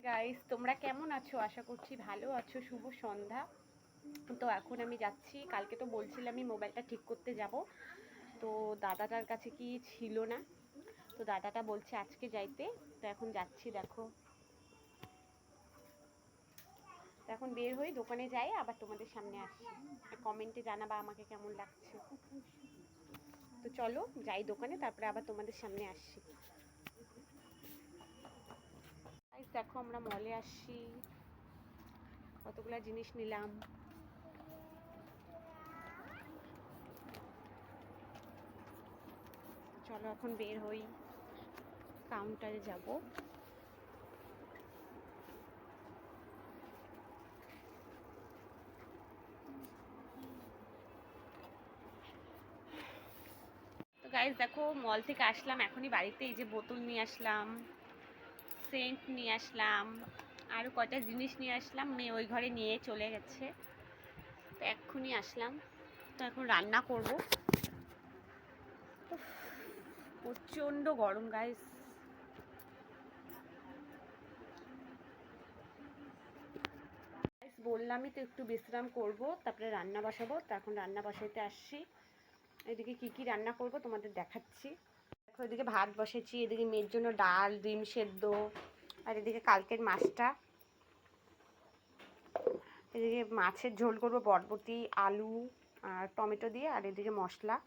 Guys, তোমরা কেমন আছো? আশা করছি ভালো আছো। শুভ সন্ধ্যা। তো এখন আমি যাচ্ছি, কালকে তো বলছিলাম আমি মোবাইলটা ঠিক করতে যাব, তো দাদাটার কাছে কি ছিল না, তো দাদাটা বলছে আজকে যাইতে। তো এখন যাচ্ছি, দেখো। তো এখন বের হই, দোকানে যাই, আবার তোমাদের সামনে আসছি। কমেন্টে জানাবা আমাকে কেমন লাগছে। তো চলো যাই দোকানে, তারপরে আবার তোমাদের সামনে আসছি। দেখো আমরা মলে আসছি, কতগুলা জিনিস নিলাম। চলো এখন বের হই, কাউন্টারে যাব। তো গাইস দেখো, মল থেকে আসলাম এখনই বাড়িতে। এই যে বোতল নিয়ে আসলাম, সেন্ট নিয়ে আসলাম, আরও কয়টা জিনিস নিয়ে আসলাম। মেয়ে ওই ঘরে নিয়ে চলে গেছে, তো এক্ষুনি আসলাম। তো এখন রান্না করব। প্রচণ্ড গরম গাইস। বললামই তো একটু বিশ্রাম করব, তারপরে রান্না বসাবো। তো এখন রান্না বসাইতে আসছি। এদিকে কি কি রান্না করব তোমাদের দেখাচ্ছি। দেখো এদিকে ভাত বসেছি, এদিকে মেয়ের জন্য ডাল, ডিম সেদ্ধ, আর এদিকে কালকের মাছটা। এদিকে মাছের ঝোল করব, বরবটি, আলু আর টমেটো দিয়ে। আর এদিকে মশলা,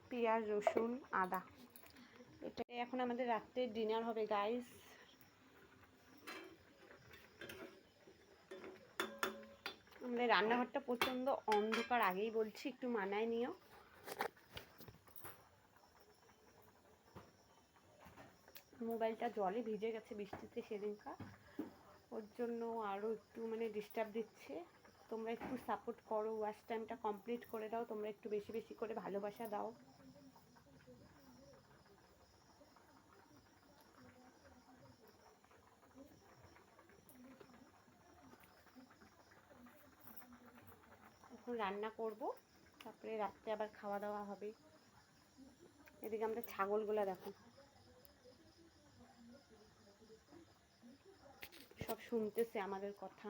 পেঁয়াজ, রসুন, আদা। এটাই এখন আমাদের রাত্রের ডিনার হবে গাইস। আমাদের রান্নাঘরটা প্রচণ্ড অন্ধকার, আগেই বলছি, একটু মানায় নিও। মোবাইলটা জলে ভিজে গেছে বৃষ্টিতে সেদিনকার, ওর জন্য আরও একটু ডিস্টার্ব দিচ্ছে। তোমরা একটু সাপোর্ট করো, ওয়াচ টাইমটা কমপ্লিট করে দাও। তোমরা একটু বেশি বেশি করে ভালোবাসা দাও। এখন রান্না করব, তারপরে রাত্রে আবার খাওয়া দাওয়া হবে। এদিকে আমরা ছাগলগুলো দেখো, সব শুনতেছে আমাদের কথা,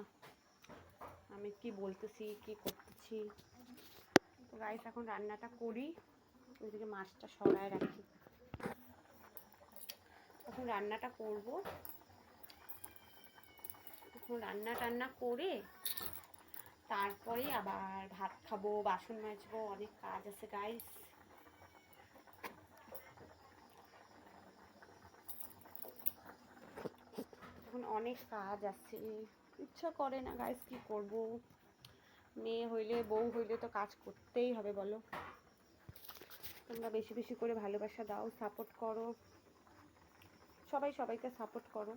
আমি কি বলতেছি, কি করতেছি। তো গাইস এখন রান্নাটা করি, ওইদিকে মাছটা সরায় রাখি। এখন রান্নাটা করব, এখন রান্না টান্না করে তারপরে আবার ভাত খাবো, বাসন মাজবো, অনেক কাজ আছে গাইস। এখন অনেক কাজ আছে, ইচ্ছা করে না গাইস, কি করব। মেয়ে হইলে, বউ হইলে তো কাজ করতেই হবে বলো। তোমরা বেশি বেশি করে ভালোবাসা দাও, সাপোর্ট করো, সবাই সবাইকে সাপোর্ট করো।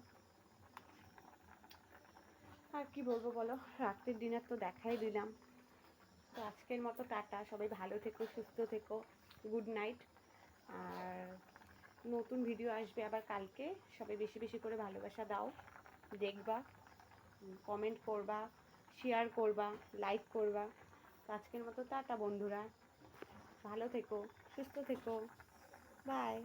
আর কি বলবো বলো, রাত্রের ডিনার তো দেখাই দিলাম। তো আজকের মতো টাটা, সবাই ভালো থেকো, সুস্থ থেকো, গুড নাইট। আর নতুন ভিডিও আসবে আবার কালকে। সবাই বেশি বেশি করে ভালোবাসা দাও, দেখবা, কমেন্ট করবা, শেয়ার করবা, লাইক করবা। তো আজকের মতো টাটা বন্ধুরা, ভালো থেকো, সুস্থ থেকো, বাই।